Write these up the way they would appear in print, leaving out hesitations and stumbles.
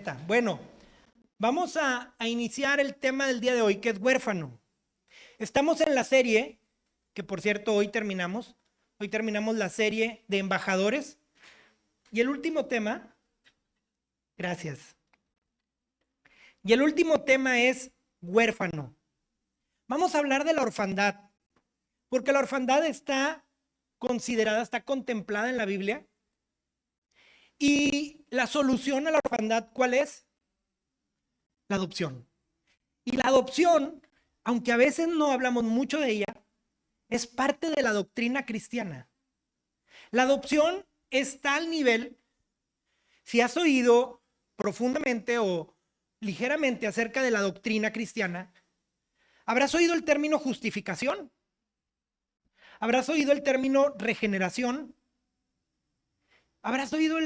encanta. Bueno, vamos a iniciar el tema del día de hoy, que es huérfano. Estamos en la serie, que por cierto hoy terminamos la serie de embajadores. Y el último tema, gracias. Y el último tema es huérfano. Vamos a hablar de la orfandad, porque la orfandad está considerada, está contemplada en la Biblia. Y la solución a la orfandad, ¿cuál es? La adopción. Y la adopción, aunque a veces no hablamos mucho de ella, es parte de la doctrina cristiana. La adopción está al nivel, si has oído profundamente o ligeramente acerca de la doctrina cristiana, habrás oído el término justificación, habrás oído el término regeneración, habrás oído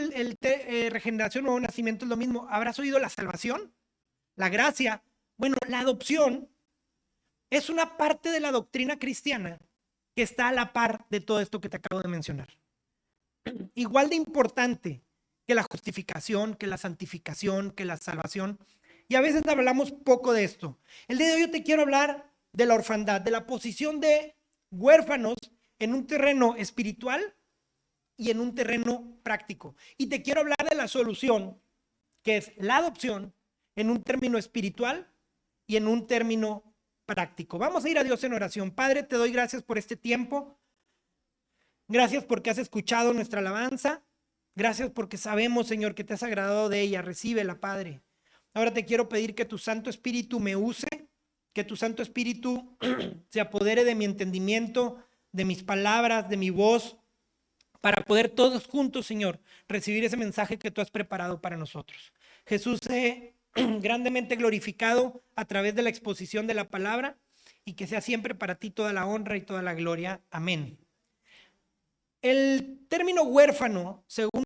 regeneración o nuevo nacimiento, es lo mismo, habrás oído la salvación, la gracia. Bueno, la adopción es una parte de la doctrina cristiana que está a la par de todo esto que te acabo de mencionar. Igual de importante que la justificación, que la santificación, que la salvación. Y a veces hablamos poco de esto. El día de hoy yo te quiero hablar de la orfandad, de la posición de huérfanos en un terreno espiritual y en un terreno práctico. Y te quiero hablar de la solución, que es la adopción en un término espiritual y en un término práctico. Vamos a ir a Dios en oración. Padre, te doy gracias por este tiempo. Gracias porque has escuchado nuestra alabanza. Gracias porque sabemos, Señor, que te has agradado de ella. Recíbela, Padre. Ahora te quiero pedir que tu Santo Espíritu me use, que tu Santo Espíritu se apodere de mi entendimiento, de mis palabras, de mi voz, para poder todos juntos, Señor, recibir ese mensaje que tú has preparado para nosotros. Jesús, grandemente glorificado a través de la exposición de la palabra, y que sea siempre para ti toda la honra y toda la gloria. Amén. El término huérfano, según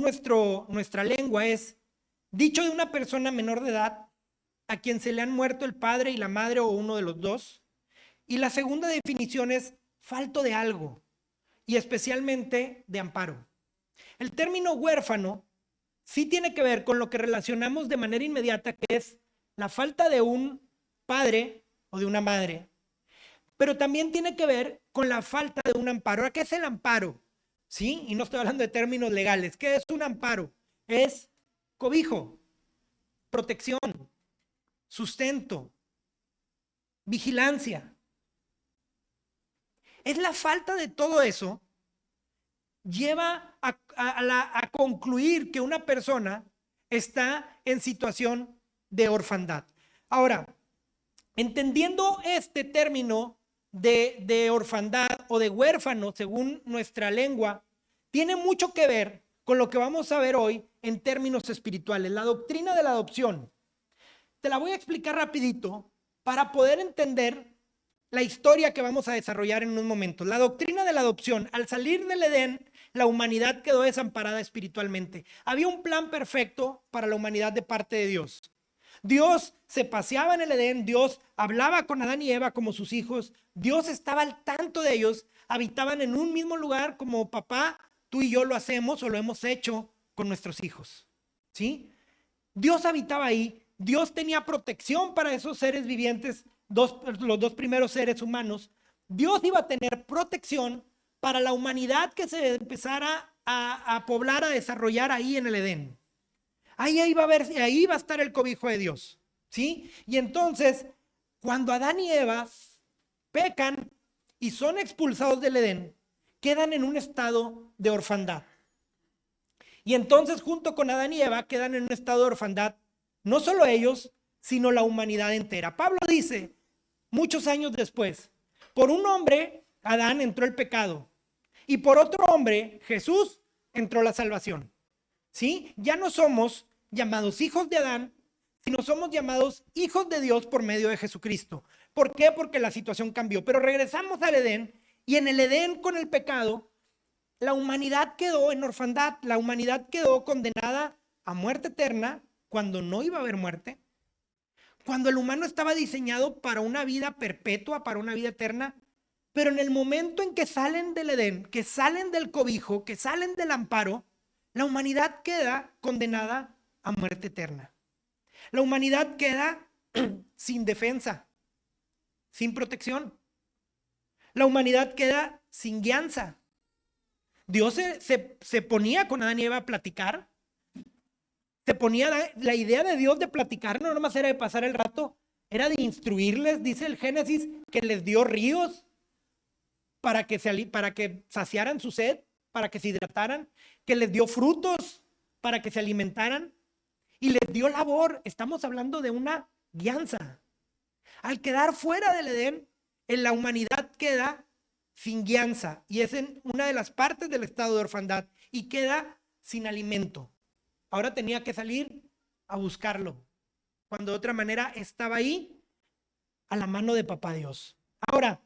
nuestra lengua, es dicho de una persona menor de edad a quien se le han muerto el padre y la madre o uno de los dos. Y la segunda definición es falto de algo, y especialmente de amparo. El término huérfano sí tiene que ver con lo que relacionamos de manera inmediata, que es la falta de un padre o de una madre, pero también tiene que ver con la falta de un amparo. ¿Ahora qué es el amparo? ¿Sí? Y no estoy hablando de términos legales. ¿Qué es un amparo? Es cobijo, protección, sustento, vigilancia. Es la falta de todo eso lleva a concluir que una persona está en situación de orfandad. Ahora, entendiendo este término de orfandad o de huérfano, según nuestra lengua, tiene mucho que ver con lo que vamos a ver hoy en términos espirituales, la doctrina de la adopción. Te la voy a explicar rapidito para poder entender la historia que vamos a desarrollar en un momento. La doctrina de la adopción, al salir del Edén, la humanidad quedó desamparada espiritualmente. Había un plan perfecto para la humanidad de parte de Dios. Dios se paseaba en el Edén, Dios hablaba con Adán y Eva como sus hijos, Dios estaba al tanto de ellos, habitaban en un mismo lugar como papá, tú y yo lo hacemos o lo hemos hecho con nuestros hijos. ¿Sí? Dios habitaba ahí, Dios tenía protección para esos seres vivientes, los dos primeros seres humanos. Dios iba a tener protección para la humanidad que se empezara a poblar, a desarrollar ahí en el Edén. Ahí va a estar el cobijo de Dios, ¿sí? Y entonces, cuando Adán y Eva pecan y son expulsados del Edén, quedan en un estado de orfandad. Y entonces, junto con Adán y Eva, quedan en un estado de orfandad, no solo ellos, sino la humanidad entera. Pablo dice, muchos años después, por un hombre, Adán, entró el pecado, y por otro hombre, Jesús, entró la salvación. ¿Sí? Ya no somos llamados hijos de Adán, sino somos llamados hijos de Dios por medio de Jesucristo. ¿Por qué? Porque la situación cambió. Pero regresamos al Edén, y en el Edén, con el pecado, la humanidad quedó en orfandad. La humanidad quedó condenada a muerte eterna cuando no iba a haber muerte. Cuando el humano estaba diseñado para una vida perpetua, para una vida eterna. Pero en el momento en que salen del Edén, que salen del cobijo, que salen del amparo, la humanidad queda condenada a muerte eterna. La humanidad queda sin defensa, sin protección. La humanidad queda sin guianza. Dios se ponía con Adán y Eva a platicar. Se ponía la idea de Dios de platicar, no nomás era de pasar el rato, era de instruirles, dice el Génesis, que les dio ríos para que saciaran su sed, para que se hidrataran, que les dio frutos para que se alimentaran y les dio labor. Estamos hablando de una guianza. Al quedar fuera del Edén, en la humanidad queda sin guianza y es en una de las partes del estado de orfandad y queda sin alimento. Ahora tenía que salir a buscarlo, cuando de otra manera estaba ahí a la mano de papá Dios. Ahora,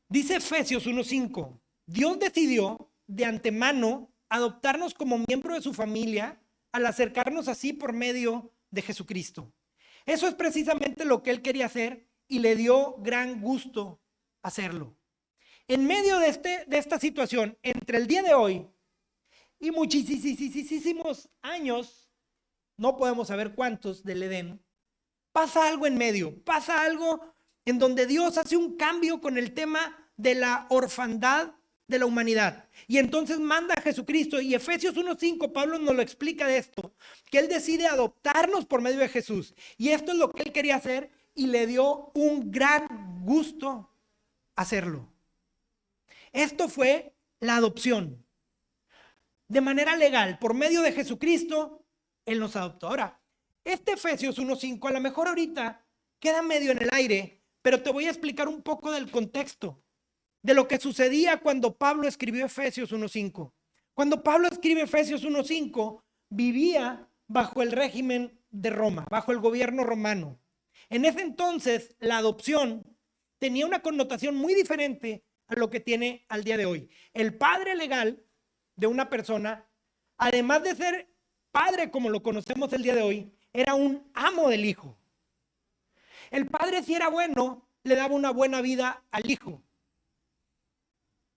dice Efesios 1:5, Dios decidió de antemano adoptarnos como miembro de su familia al acercarnos así por medio de Jesucristo. Eso es precisamente lo que él quería hacer y le dio gran gusto hacerlo. En medio de esta situación, entre el día de hoy y muchísimos años, no podemos saber cuántos del Edén, pasa algo en medio, pasa algo en donde Dios hace un cambio con el tema de la orfandad de la humanidad. Y entonces manda a Jesucristo, y Efesios 1:5, Pablo nos lo explica de esto, que él decide adoptarnos por medio de Jesús. Y esto es lo que él quería hacer y le dio un gran gusto hacerlo. Esto fue la adopción. De manera legal, por medio de Jesucristo, él nos adoptó. Ahora, este Efesios 1:5 a lo mejor ahorita queda medio en el aire, pero te voy a explicar un poco del contexto, de lo que sucedía cuando Pablo escribió Efesios 1:5. Cuando Pablo escribe Efesios 1:5, vivía bajo el régimen de Roma, bajo el gobierno romano. En ese entonces, la adopción tenía una connotación muy diferente a lo que tiene al día de hoy. El padre legal de una persona, además de ser padre como lo conocemos el día de hoy, era un amo del hijo. El padre, si era bueno, le daba una buena vida al hijo.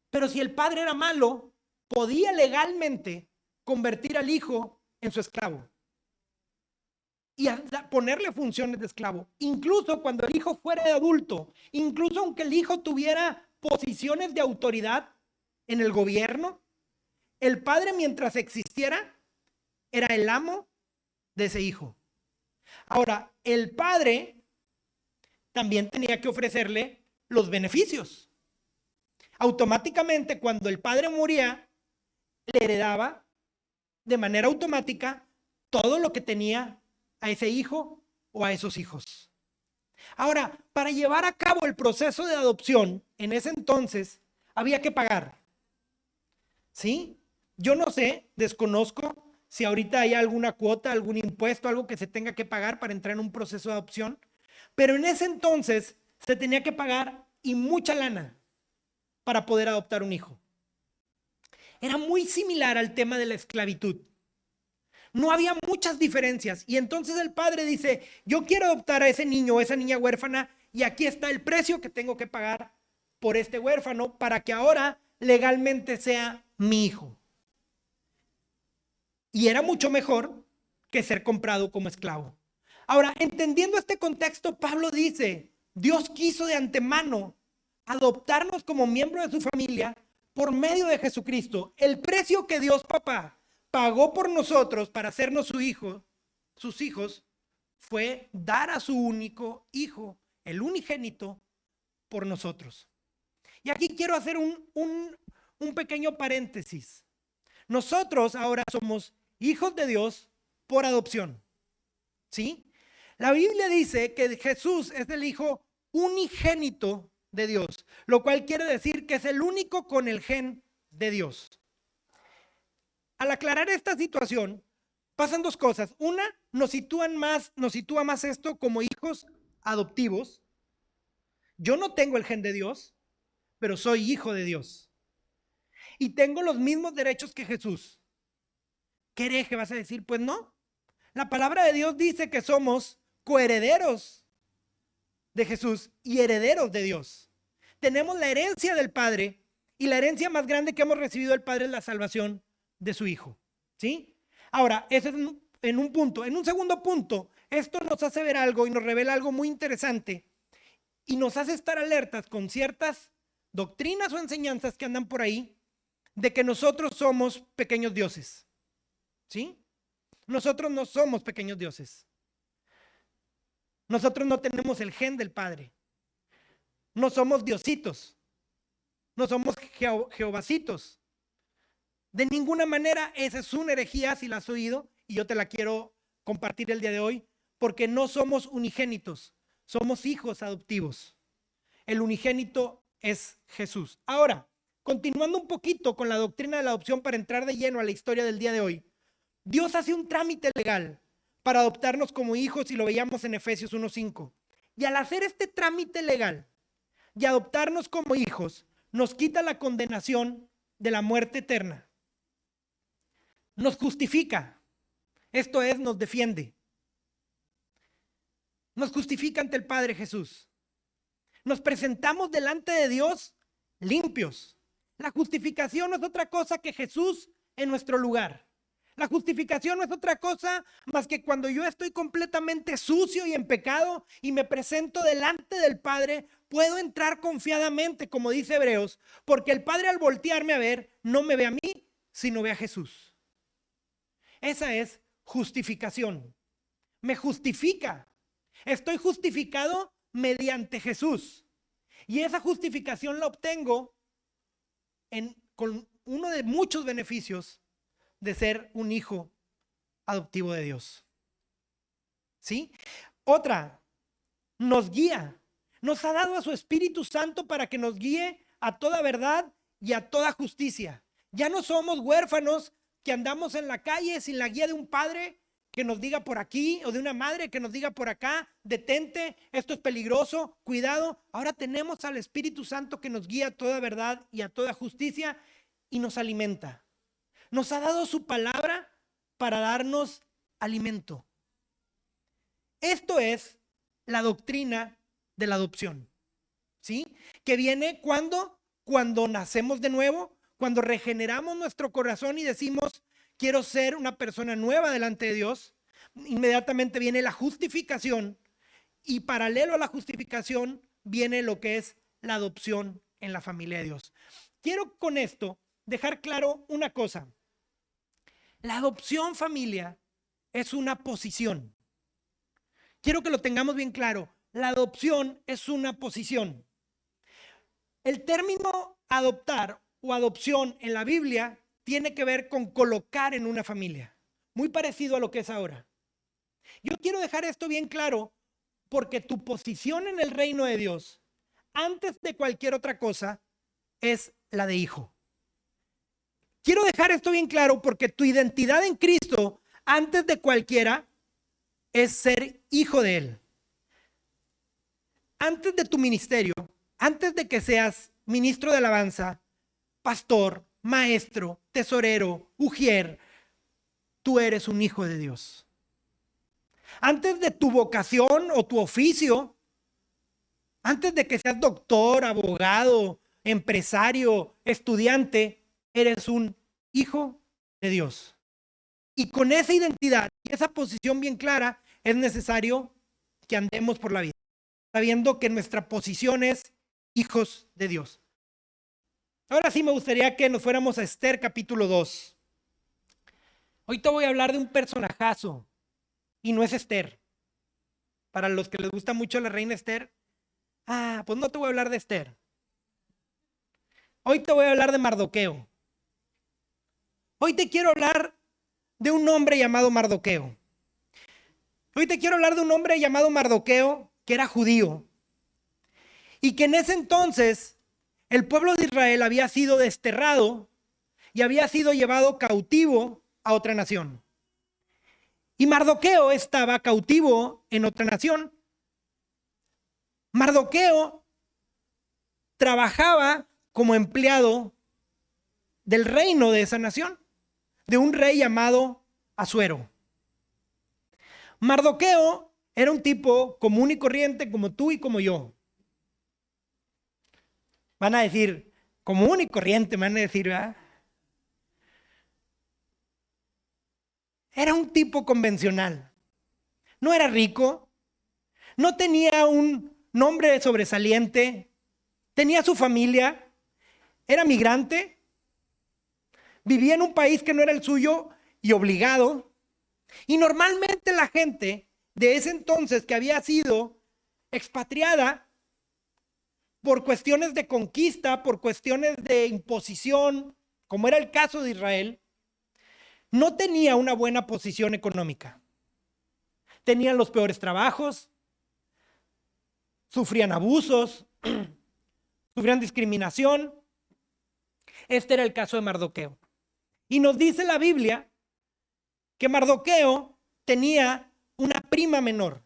Pero si el padre era malo, podía legalmente convertir al hijo en su esclavo y ponerle funciones de esclavo. Incluso cuando el hijo fuera de adulto, incluso aunque el hijo tuviera posiciones de autoridad en el gobierno, el padre, mientras existiera, era el amo de ese hijo. Ahora, el padre también tenía que ofrecerle los beneficios. Automáticamente, cuando el padre moría, le heredaba de manera automática todo lo que tenía a ese hijo o a esos hijos. Ahora, para llevar a cabo el proceso de adopción, en ese entonces, había que pagar. ¿Sí? Yo no sé, desconozco si ahorita hay alguna cuota, algún impuesto, algo que se tenga que pagar para entrar en un proceso de adopción, pero en ese entonces se tenía que pagar y mucha lana para poder adoptar un hijo. Era muy similar al tema de la esclavitud. No había muchas diferencias y entonces el padre dice, yo quiero adoptar a ese niño o esa niña huérfana y aquí está el precio que tengo que pagar por este huérfano para que ahora legalmente sea mi hijo. Y era mucho mejor que ser comprado como esclavo. Ahora, entendiendo este contexto, Pablo dice, Dios quiso de antemano adoptarnos como miembro de su familia por medio de Jesucristo. El precio que Dios Papá pagó por nosotros para hacernos su hijo, sus hijos, fue dar a su único hijo, el unigénito, por nosotros. Y aquí quiero hacer un pequeño paréntesis. Nosotros ahora somos hijos de Dios por adopción. ¿Sí? La Biblia dice que Jesús es el hijo unigénito de Dios, lo cual quiere decir que es el único con el gen de Dios. Al aclarar esta situación, pasan dos cosas. Una, nos sitúa más esto como hijos adoptivos. Yo no tengo el gen de Dios, pero soy hijo de Dios. Y tengo los mismos derechos que Jesús. ¿Qué hereje vas a decir? Pues no. La palabra de Dios dice que somos coherederos de Jesús y herederos de Dios. Tenemos la herencia del Padre y la herencia más grande que hemos recibido del Padre es la salvación de su Hijo. ¿Sí? Ahora, ese es en un punto. En un segundo punto, esto nos hace ver algo y nos revela algo muy interesante y nos hace estar alertas con ciertas doctrinas o enseñanzas que andan por ahí de que nosotros somos pequeños dioses. ¿Sí? Nosotros no somos pequeños dioses. Nosotros no tenemos el gen del Padre. No somos diositos. No somos jehovacitos. De ninguna manera esa es una herejía si la has oído y yo te la quiero compartir el día de hoy porque no somos unigénitos, somos hijos adoptivos. El unigénito es Jesús. Ahora, continuando un poquito con la doctrina de la adopción para entrar de lleno a la historia del día de hoy, Dios hace un trámite legal para adoptarnos como hijos y lo veíamos en Efesios 1:5. Y al hacer este trámite legal y adoptarnos como hijos, nos quita la condenación de la muerte eterna. Nos justifica, esto es, nos defiende. Nos justifica ante el Padre Jesús. Nos presentamos delante de Dios limpios. La justificación no es otra cosa que Jesús en nuestro lugar. La justificación no es otra cosa más que cuando yo estoy completamente sucio y en pecado y me presento delante del Padre, puedo entrar confiadamente, como dice Hebreos, porque el Padre al voltearme a ver, no me ve a mí, sino ve a Jesús. Esa es justificación. Me justifica. Estoy justificado mediante Jesús. Y esa justificación la obtengo con uno de muchos beneficios de ser un hijo adoptivo de Dios. ¿Sí? Otra, nos guía. Nos ha dado a su Espíritu Santo para que nos guíe a toda verdad y a toda justicia. Ya no somos huérfanos que andamos en la calle sin la guía de un padre que nos diga por aquí o de una madre que nos diga por acá, detente, esto es peligroso, cuidado. Ahora tenemos al Espíritu Santo que nos guía a toda verdad y a toda justicia y nos alimenta. Nos ha dado su palabra para darnos alimento. Esto es la doctrina de la adopción, ¿sí? Que viene cuando nacemos de nuevo, cuando regeneramos nuestro corazón y decimos, quiero ser una persona nueva delante de Dios. Inmediatamente viene la justificación y paralelo a la justificación viene lo que es la adopción en la familia de Dios. Quiero con esto dejar claro una cosa. La adopción, familia, es una posición. Quiero que lo tengamos bien claro. La adopción es una posición. El término adoptar o adopción en la Biblia tiene que ver con colocar en una familia, muy parecido a lo que es ahora. Yo quiero dejar esto bien claro porque tu posición en el reino de Dios, antes de cualquier otra cosa, es la de hijo. Quiero dejar esto bien claro porque tu identidad en Cristo, antes de cualquiera, es ser hijo de Él. Antes de tu ministerio, antes de que seas ministro de alabanza, pastor, maestro, tesorero, ujier, tú eres un hijo de Dios. Antes de tu vocación o tu oficio, antes de que seas doctor, abogado, empresario, estudiante, eres un hijo de Dios. Y con esa identidad y esa posición bien clara, es necesario que andemos por la vida, sabiendo que nuestra posición es hijos de Dios. Ahora sí me gustaría que nos fuéramos a Esther capítulo 2. Hoy te voy a hablar de un personajazo y no es Esther. Para los que les gusta mucho la reina Esther, pues no te voy a hablar de Esther. Hoy te voy a hablar de Mardoqueo. Hoy te quiero hablar de un hombre llamado Mardoqueo. Hoy te quiero hablar de un hombre llamado Mardoqueo que era judío y que en ese entonces el pueblo de Israel había sido desterrado y había sido llevado cautivo a otra nación. Y Mardoqueo estaba cautivo en otra nación. Mardoqueo trabajaba como empleado del reino de esa nación, de un rey llamado Asuero. Mardoqueo era un tipo común y corriente como tú y como yo. Van a decir, común y corriente, van a decir, ¿verdad? era un tipo convencional. No era rico, no tenía un nombre sobresaliente, tenía su familia, era migrante, vivía en un país que no era el suyo y obligado. Y normalmente la gente de ese entonces que había sido expatriada por cuestiones de conquista, por cuestiones de imposición, como era el caso de Israel, no tenía una buena posición económica. Tenían los peores trabajos, sufrían abusos, sufrían discriminación. Este era el caso de Mardoqueo. Y nos dice la Biblia que Mardoqueo tenía una prima menor.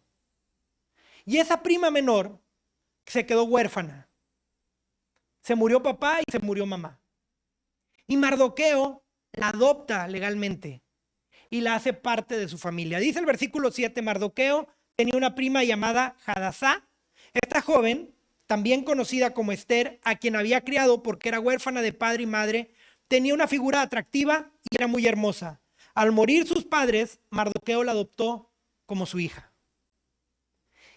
Y esa prima menor se quedó huérfana. Se murió papá y se murió mamá. Y Mardoqueo la adopta legalmente y la hace parte de su familia. Dice el versículo 7, Mardoqueo tenía una prima llamada Hadasá. Esta joven, también conocida como Esther, a quien había criado porque era huérfana de padre y madre, tenía una figura atractiva y era muy hermosa. Al morir sus padres, Mardoqueo la adoptó como su hija.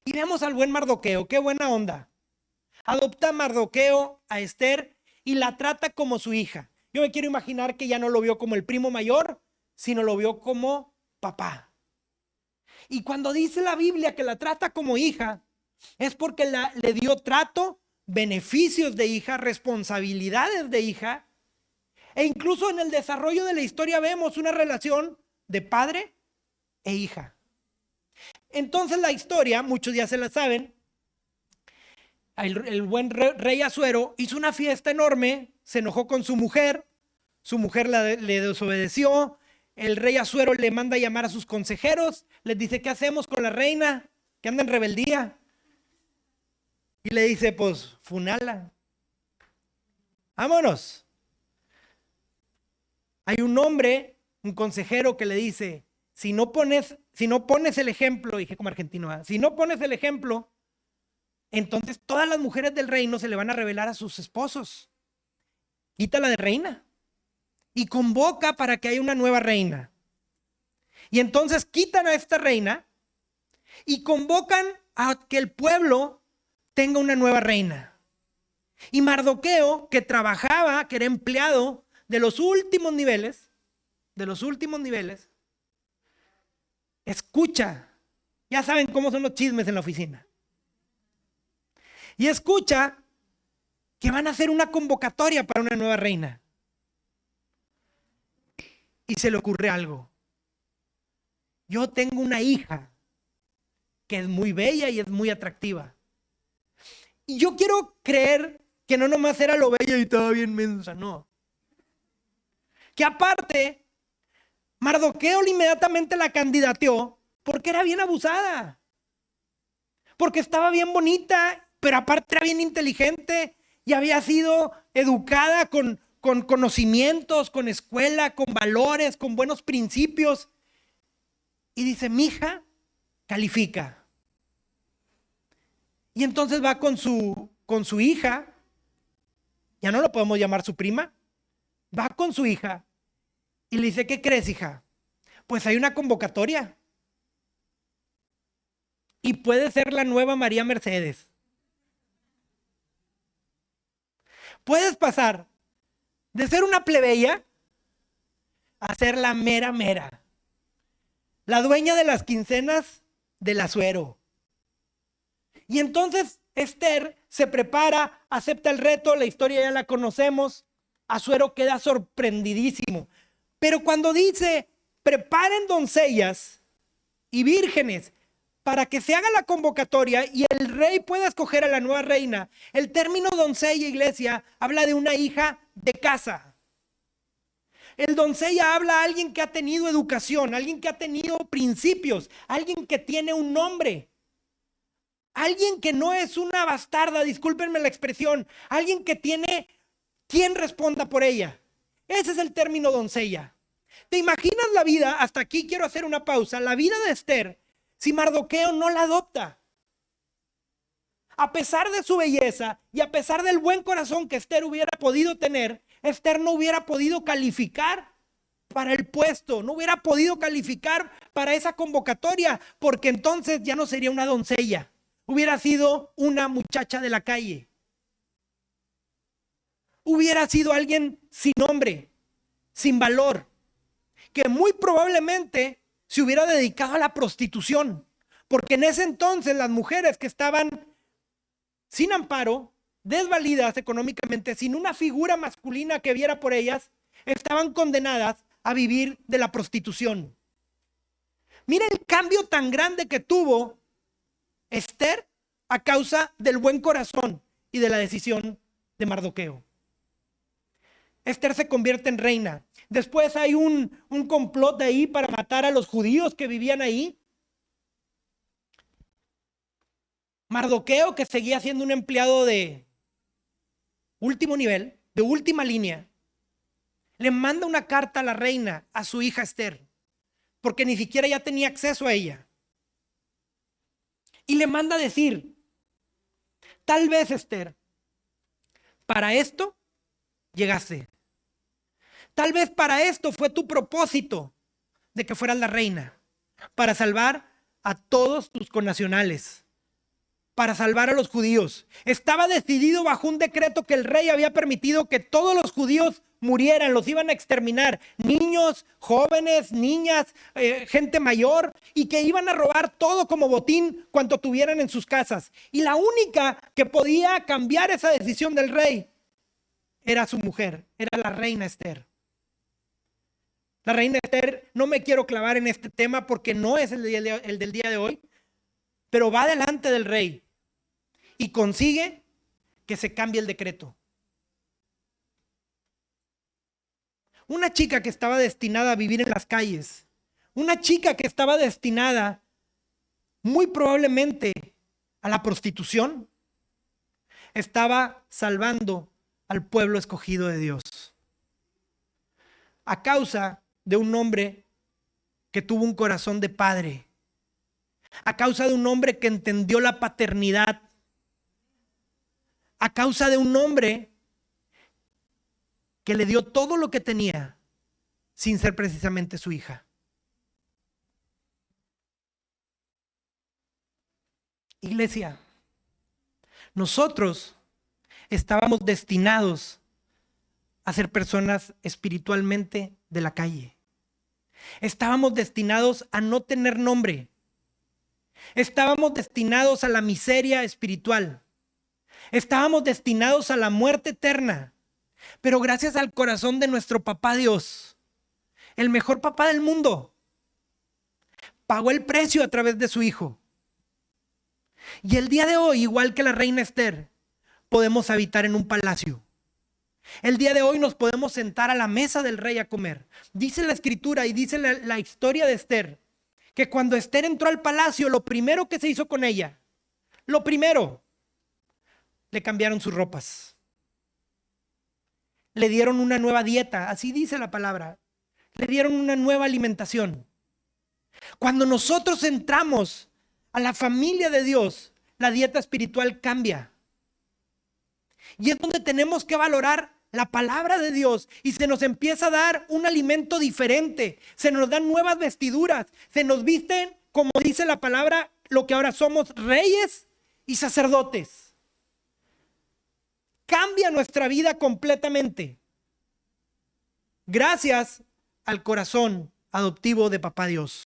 Y vemos al buen Mardoqueo, qué buena onda. Adopta a Mardoqueo a Esther y la trata como su hija. Yo me quiero imaginar que ya no lo vio como el primo mayor, sino lo vio como papá. Y cuando dice la Biblia que la trata como hija, es porque le dio trato, beneficios de hija, responsabilidades de hija, e incluso en el desarrollo de la historia vemos una relación de padre e hija. Entonces la historia, muchos ya se la saben, el buen rey Asuero hizo una fiesta enorme, se enojó con su mujer le desobedeció, el rey Asuero le manda a llamar a sus consejeros, les dice, ¿qué hacemos con la reina que anda en rebeldía? Y le dice, pues, funala, vámonos. Hay un hombre, un consejero que le dice, si no pones el ejemplo, dije como argentino, si no pones el ejemplo, entonces todas las mujeres del reino se le van a revelar a sus esposos. Quítala de reina y convoca para que haya una nueva reina. Y entonces quitan a esta reina y convocan a que el pueblo tenga una nueva reina. Y Mardoqueo, que trabajaba, que era empleado de los últimos niveles, escucha. Ya saben cómo son los chismes en la oficina. Y escucha que van a hacer una convocatoria para una nueva reina. Y se le ocurre algo. Yo tengo una hija que es muy bella y es muy atractiva. Y yo quiero creer que no nomás era lo bella y estaba bien mensa, no. Que aparte, Mardoqueo inmediatamente la candidateó porque era bien abusada. Porque estaba bien bonita, pero aparte era bien inteligente y había sido educada con conocimientos, con escuela, con valores, con buenos principios. Y dice, mi hija califica. Y entonces va con su hija, ya no lo podemos llamar su prima, va con su hija y le dice, ¿qué crees, hija? Pues hay una convocatoria. Y puede ser la nueva María Mercedes. Puedes pasar de ser una plebeya a ser la mera mera. La dueña de las quincenas del Asuero. Y entonces Esther se prepara, acepta el reto, la historia ya la conocemos. Asuero queda sorprendidísimo. Pero cuando dice, preparen doncellas y vírgenes para que se haga la convocatoria y el rey pueda escoger a la nueva reina, el término doncella, iglesia, habla de una hija de casa. El doncella habla a alguien que ha tenido educación, alguien que ha tenido principios, alguien que tiene un nombre. Alguien que no es una bastarda, discúlpenme la expresión, alguien que tiene quien responda por ella. Ese es el término doncella. ¿Te imaginas la vida? Hasta aquí quiero hacer una pausa. La vida de Esther, si Mardoqueo no la adopta. A pesar de su belleza y a pesar del buen corazón que Esther hubiera podido tener, Esther no hubiera podido calificar para el puesto, no hubiera podido calificar para esa convocatoria, porque entonces ya no sería una doncella, hubiera sido una muchacha de la calle. Hubiera sido alguien sin nombre, sin valor, que muy probablemente se hubiera dedicado a la prostitución, porque en ese entonces las mujeres que estaban sin amparo, desvalidas económicamente, sin una figura masculina que viera por ellas, estaban condenadas a vivir de la prostitución. Mira el cambio tan grande que tuvo Esther a causa del buen corazón y de la decisión de Mardoqueo. Esther se convierte en reina. Después hay un complot de ahí para matar a los judíos que vivían ahí. Mardoqueo, que seguía siendo un empleado de último nivel, de última línea, le manda una carta a la reina, a su hija Esther, porque ni siquiera ya tenía acceso a ella. Y le manda a decir, tal vez Esther, para esto llegaste. Tal vez para esto fue tu propósito de que fueras la reina, para salvar a todos tus connacionales, para salvar a los judíos. Estaba decidido bajo un decreto que el rey había permitido que todos los judíos murieran, los iban a exterminar, niños, jóvenes, niñas, gente mayor, y que iban a robar todo como botín cuanto tuvieran en sus casas. Y la única que podía cambiar esa decisión del rey era su mujer, era la reina Esther. La reina Esther, no me quiero clavar en este tema porque no es el del día de hoy, pero va delante del rey y consigue que se cambie el decreto. Una chica que estaba destinada a vivir en las calles, una chica que estaba destinada muy probablemente a la prostitución, estaba salvando al pueblo escogido de Dios. A causa de un hombre que tuvo un corazón de padre, a causa de un hombre que entendió la paternidad, a causa de un hombre que le dio todo lo que tenía sin ser precisamente su hija. Iglesia, nosotros estábamos destinados a ser personas espiritualmente de la calle. Estábamos destinados a no tener nombre. Estábamos destinados a la miseria espiritual. Estábamos destinados a la muerte eterna. Pero gracias al corazón de nuestro papá Dios, el mejor papá del mundo, pagó el precio a través de su hijo. Y el día de hoy, igual que la reina Esther, podemos habitar en un palacio. El día de hoy nos podemos sentar a la mesa del rey a comer. Dice la escritura y dice la historia de Esther, que cuando Esther entró al palacio, lo primero que se hizo con ella, lo primero, le cambiaron sus ropas. Le dieron una nueva dieta, así dice la palabra. Le dieron una nueva alimentación. Cuando nosotros entramos a la familia de Dios, la dieta espiritual cambia. Y es donde tenemos que valorar la palabra de Dios y se nos empieza a dar un alimento diferente. Se nos dan nuevas vestiduras. Se nos visten, como dice la palabra, lo que ahora somos, reyes y sacerdotes. Cambia nuestra vida completamente. Gracias al corazón adoptivo de Papá Dios.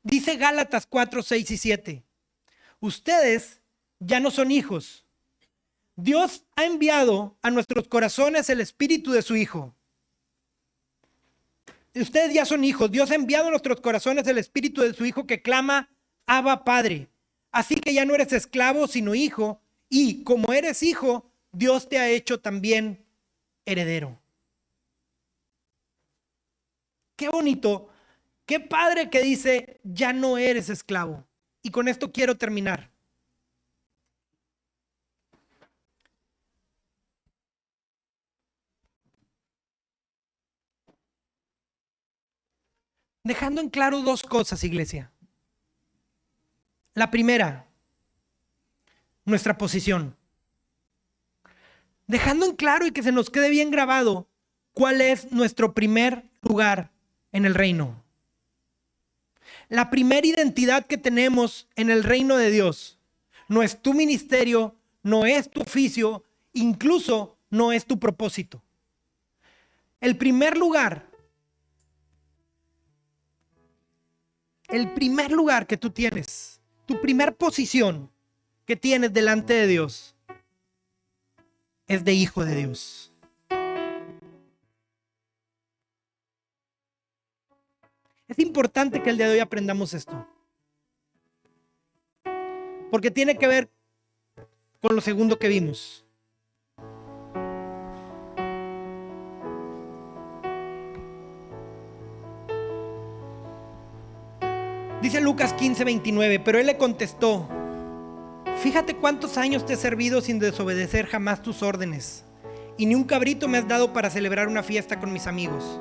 Dice Gálatas 4, 6 y 7. Ustedes ya no son hijos. Dios ha enviado a nuestros corazones el espíritu de su Hijo. Ustedes ya son hijos. Dios ha enviado a nuestros corazones el espíritu de su Hijo que clama, Abba, Padre. Así que ya no eres esclavo, sino hijo. Y como eres hijo, Dios te ha hecho también heredero. Qué bonito. Qué padre que dice, ya no eres esclavo. Y con esto quiero terminar. Dejando en claro dos cosas, iglesia. La primera, nuestra posición. Dejando en claro y que se nos quede bien grabado ¿cuál es nuestro primer lugar en el reino? La primera identidad que tenemos en el reino de Dios no es tu ministerio, no es tu oficio, incluso no es tu propósito. El primer lugar que tú tienes, tu primer posición que tienes delante de Dios, es de hijo de Dios. Es importante que el día de hoy aprendamos esto, porque tiene que ver con lo segundo que vimos. Dice Lucas 15:29, pero él le contestó: fíjate cuántos años te he servido sin desobedecer jamás tus órdenes, y ni un cabrito me has dado para celebrar una fiesta con mis amigos.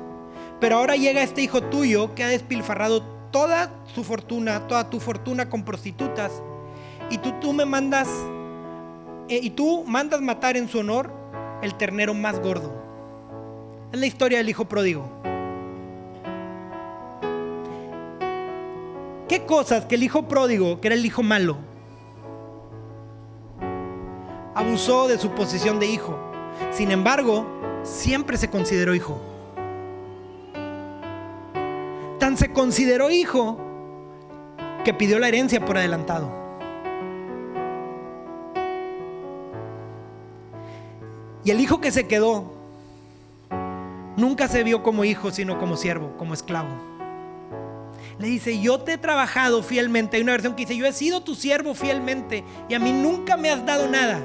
Pero ahora llega este hijo tuyo que ha despilfarrado toda tu fortuna con prostitutas, y tú mandas matar en su honor el ternero más gordo. Es la historia del hijo pródigo. ¿Qué cosas que el hijo pródigo, que era el hijo malo, abusó de su posición de hijo? Sin embargo, siempre se consideró hijo. Tan se consideró hijo que pidió la herencia por adelantado. Y el hijo que se quedó nunca se vio como hijo, sino como siervo, como esclavo. Le dice: yo te he trabajado fielmente. Hay una versión que dice: yo he sido tu siervo fielmente y a mí nunca me has dado nada.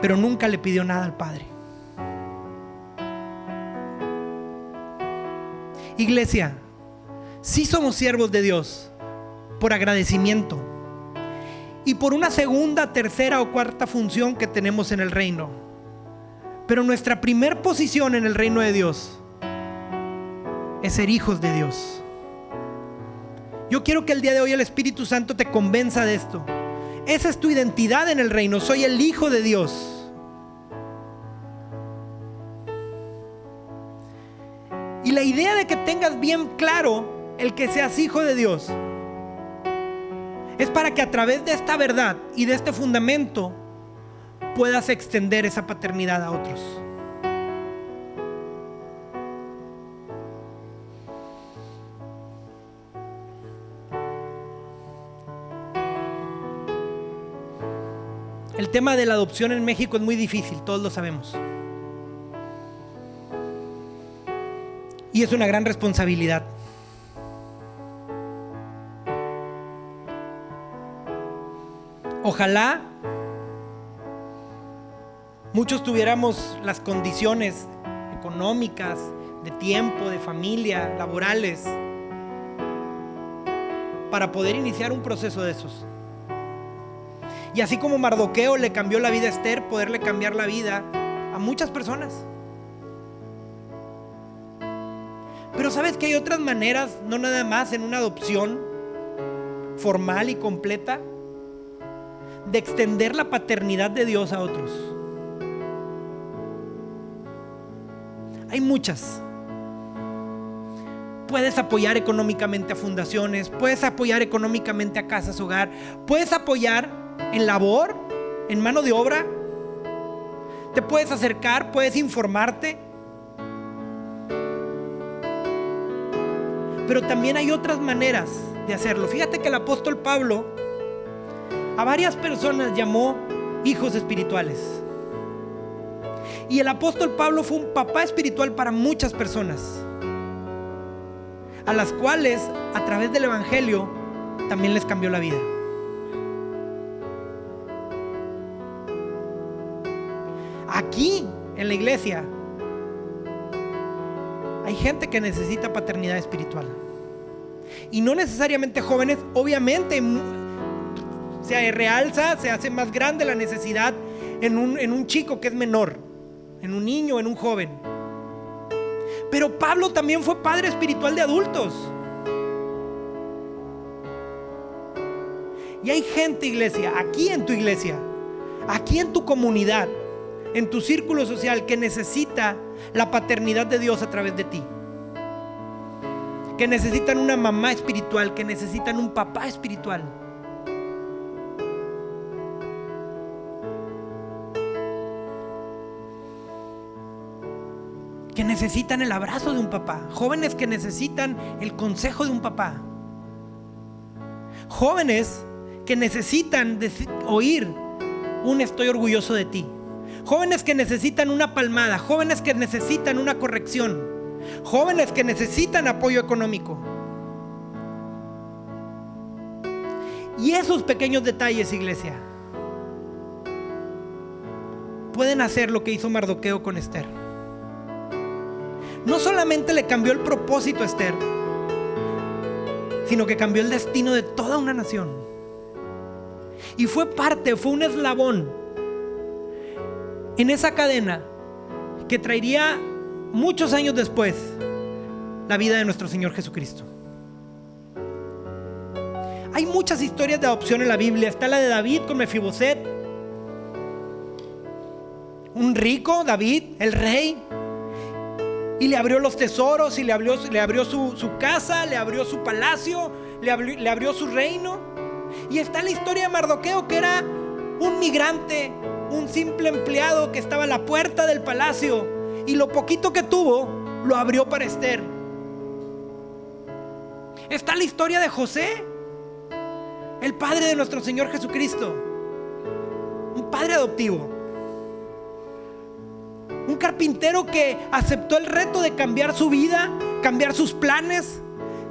Pero nunca le pidió nada al Padre. Iglesia, sí somos siervos de Dios por agradecimiento y por una segunda, tercera o cuarta función que tenemos en el reino. Pero nuestra primer posición en el reino de Dios es ser hijos de Dios. Yo quiero que el día de hoy el Espíritu Santo te convenza de esto. Esa es tu identidad en el reino. Soy el hijo de Dios. Y la idea de que tengas bien claro el que seas hijo de Dios es para que a través de esta verdad y de este fundamento puedas extender esa paternidad a otros. El tema de la adopción en México es muy difícil, todos lo sabemos. Y es una gran responsabilidad. Ojalá muchos tuviéramos las condiciones económicas, de tiempo, de familia, laborales, para poder iniciar un proceso de esos. Y así como Mardoqueo le cambió la vida a Esther, poderle cambiar la vida a muchas personas. Pero sabes que hay otras maneras, no nada más en una adopción formal y completa, de extender la paternidad de Dios a otros. Hay muchas. Puedes apoyar económicamente a fundaciones, puedes apoyar económicamente a casas hogar, puedes apoyar en labor, en mano de obra, te puedes acercar, puedes informarte. Pero también hay otras maneras de hacerlo. Fíjate que el apóstol Pablo a varias personas llamó hijos espirituales. Y el apóstol Pablo fue un papá espiritual para muchas personas, a las cuales a través del evangelio también les cambió la vida. Aquí en la iglesia hay gente que necesita paternidad espiritual. Y no necesariamente jóvenes, obviamente se realza, se hace más grande la necesidad en un chico que es menor, en un niño, en un joven. Pero Pablo también fue padre espiritual de adultos. Y hay gente, iglesia, aquí en tu iglesia, aquí en tu comunidad, en tu círculo social que necesita la paternidad de Dios a través de ti? Que necesitan una mamá espiritual, que necesitan un papá espiritual. Que necesitan el abrazo de un papá. Jóvenes que necesitan el consejo de un papá. Jóvenes que necesitan oír un estoy orgulloso de ti. Jóvenes que necesitan una palmada. Jóvenes que necesitan una corrección. Jóvenes que necesitan apoyo económico. Y esos pequeños detalles, iglesia, pueden hacer lo que hizo Mardoqueo con Esther. No solamente le cambió el propósito a Esther, sino que cambió el destino de toda una nación. Y fue un eslabón en esa cadena que traería muchos años después la vida de nuestro Señor Jesucristo. Hay muchas historias de adopción en la Biblia. Está la de David con Mefiboset. Un rico, David, el rey, y le abrió los tesoros, y le abrió su casa, le abrió su palacio, le abrió su reino. Y está la historia de Mardoqueo, que era un migrante, un simple empleado que estaba a la puerta del palacio, y lo poquito que tuvo lo abrió para Esther. Está la historia de José, el padre de nuestro Señor Jesucristo, un padre adoptivo. Un carpintero que aceptó el reto de cambiar su vida, cambiar sus planes,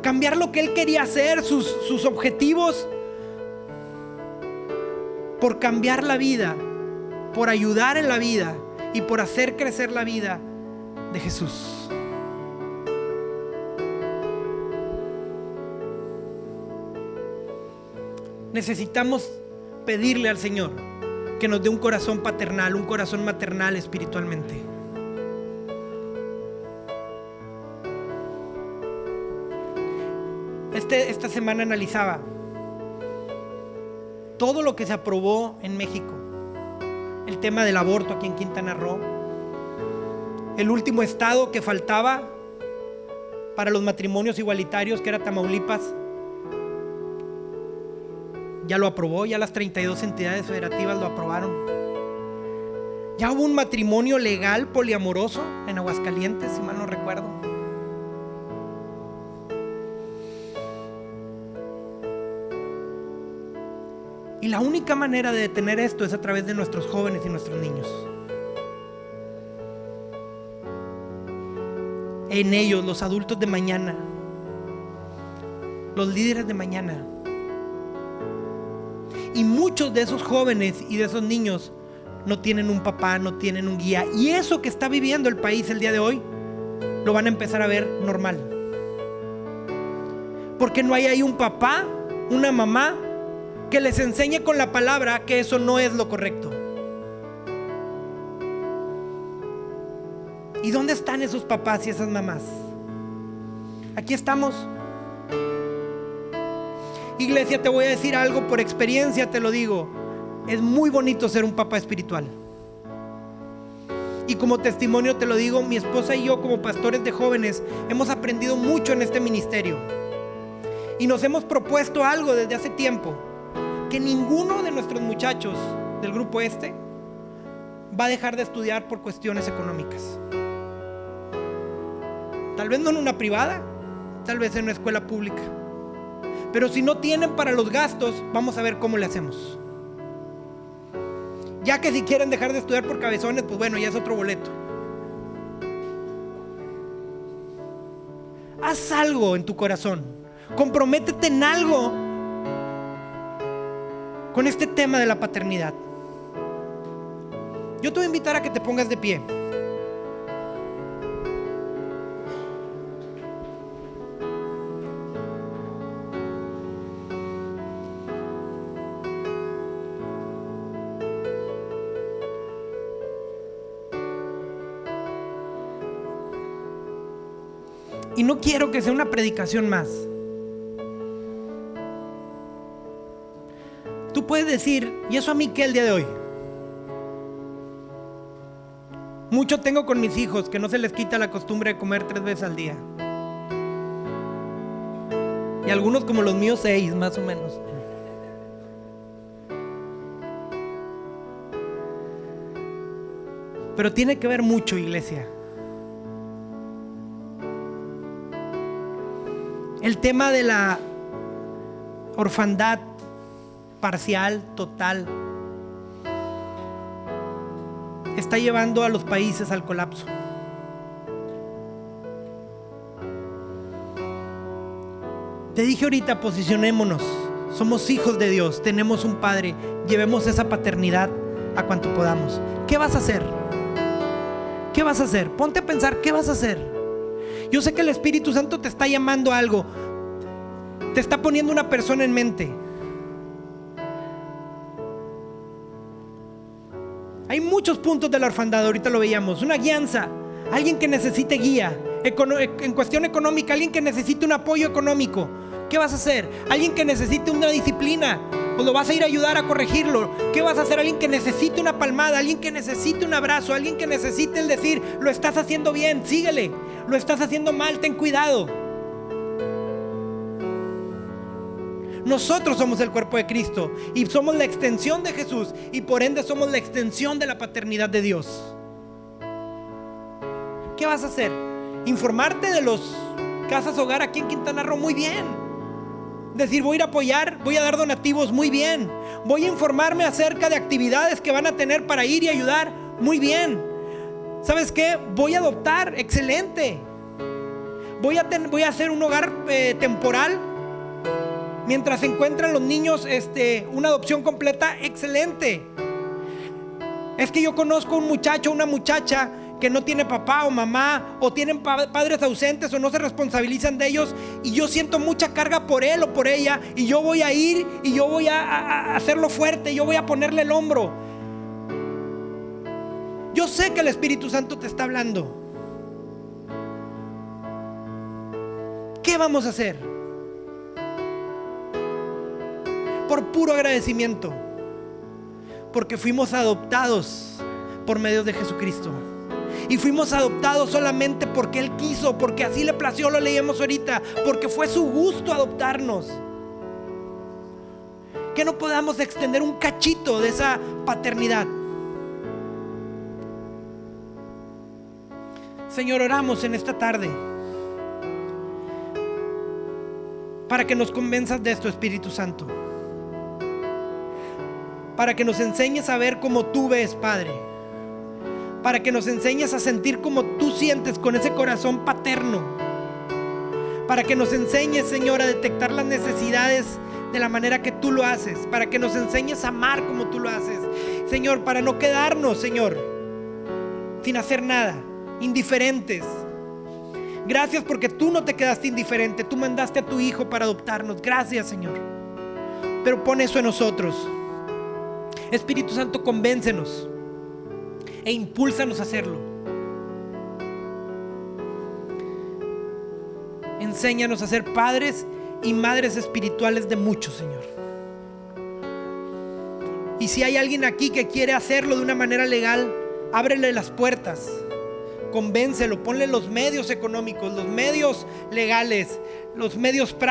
cambiar lo que él quería hacer, sus objetivos, por cambiar la vida, por ayudar en la vida y por hacer crecer la vida de Jesús. Necesitamos pedirle al Señor que nos dé un corazón paternal, un corazón maternal espiritualmente. Esta semana analizaba todo lo que se aprobó en México. El tema del aborto aquí en Quintana Roo. El último estado que faltaba para los matrimonios igualitarios, que era Tamaulipas, ya lo aprobó. Ya las 32 entidades federativas lo aprobaron. Ya hubo un matrimonio legal poliamoroso en Aguascalientes, si mal no recuerdo. Y la única manera de detener esto es a través de nuestros jóvenes y nuestros niños. En ellos, los adultos de mañana, los líderes de mañana. Y muchos de esos jóvenes y de esos niños no tienen un papá, no tienen un guía. Y eso que está viviendo el país el día de hoy, lo van a empezar a ver normal. Porque no hay ahí un papá, una mamá, que les enseñe con la palabra que eso no es lo correcto. ¿Y dónde están esos papás y esas mamás? Aquí estamos. Iglesia, te voy a decir algo por experiencia, te lo digo. Es muy bonito ser un papá espiritual. Y como testimonio te lo digo, mi esposa y yo como pastores de jóvenes hemos aprendido mucho en este ministerio. Y nos hemos propuesto algo desde hace tiempo. Que ninguno de nuestros muchachos del grupo va a dejar de estudiar por cuestiones económicas. Tal vez no en una privada, tal vez en una escuela pública. Pero si no tienen para los gastos, vamos a ver cómo le hacemos. Ya que si quieren dejar de estudiar por cabezones, pues bueno, ya es otro boleto. Haz algo en tu corazón. Comprométete en algo con este tema de la paternidad. Yo te voy a invitar a que te pongas de pie. Y no quiero que sea una predicación más. Tú puedes decir, ¿y eso a mí qué el día de hoy? Mucho tengo con mis hijos, que no se les quita la costumbre de comer 3 veces al día. Y algunos como los míos 6, más o menos. Pero tiene que ver mucho, iglesia. El tema de la orfandad parcial, total, está llevando a los países al colapso. Te dije ahorita, posicionémonos. Somos hijos de Dios, tenemos un Padre. Llevemos esa paternidad a cuanto podamos. ¿Qué vas a hacer? ¿Qué vas a hacer? Ponte a pensar, ¿qué vas a hacer? Yo sé que el Espíritu Santo te está llamando a algo. Te está poniendo una persona en mente. Hay muchos puntos de la orfandad, ahorita lo veíamos. Una guianza, alguien que necesite guía. En cuestión económica, alguien que necesite un apoyo económico. ¿Qué vas a hacer? Alguien que necesite una disciplina, pues lo vas a ir a ayudar a corregirlo. ¿Qué vas a hacer? Alguien que necesite una palmada, alguien que necesite un abrazo, alguien que necesite el decir, lo estás haciendo bien, síguele. Lo estás haciendo mal, ten cuidado. Nosotros somos el cuerpo de Cristo y somos la extensión de Jesús, y por ende somos la extensión de la paternidad de Dios. ¿Qué vas a hacer? Informarte de los casas hogar aquí en Quintana Roo, muy bien. Decir, voy a ir a apoyar, voy a dar donativos, muy bien. Voy a informarme acerca de actividades que van a tener para ir y ayudar, muy bien. ¿Sabes qué? Voy a adoptar, excelente. Voy a hacer un hogar temporal mientras se encuentran los niños una adopción completa, excelente. Es que yo conozco un muchacho, una muchacha que no tiene papá o mamá, o tienen padres ausentes, o no se responsabilizan de ellos, y yo siento mucha carga por él o por ella, y yo voy a ir y yo voy a hacerlo fuerte, yo voy a ponerle el hombro. Yo sé que el Espíritu Santo te está hablando. ¿Qué vamos a hacer? Por puro agradecimiento, porque fuimos adoptados por medio de Jesucristo, y fuimos adoptados solamente porque Él quiso, porque así le plació, lo leíamos ahorita, porque fue su gusto adoptarnos. Que no podamos extender un cachito de esa paternidad. Señor, oramos en esta tarde para que nos convenzas de esto, Espíritu Santo, para que nos enseñes a ver como tú ves, Padre, para que nos enseñes a sentir como tú sientes, con ese corazón paterno, para que nos enseñes, Señor, a detectar las necesidades de la manera que tú lo haces, para que nos enseñes a amar como tú lo haces, Señor, para no quedarnos, Señor, sin hacer nada, indiferentes. Gracias porque tú no te quedaste indiferente, tú mandaste a tu Hijo para adoptarnos. Gracias, Señor, pero pon eso en nosotros. Espíritu Santo, convéncenos e impúlsanos a hacerlo. Enséñanos a ser padres y madres espirituales de muchos, Señor. Y si hay alguien aquí que quiere hacerlo de una manera legal, ábrele las puertas, convéncelo, ponle los medios económicos, los medios legales, los medios prácticos.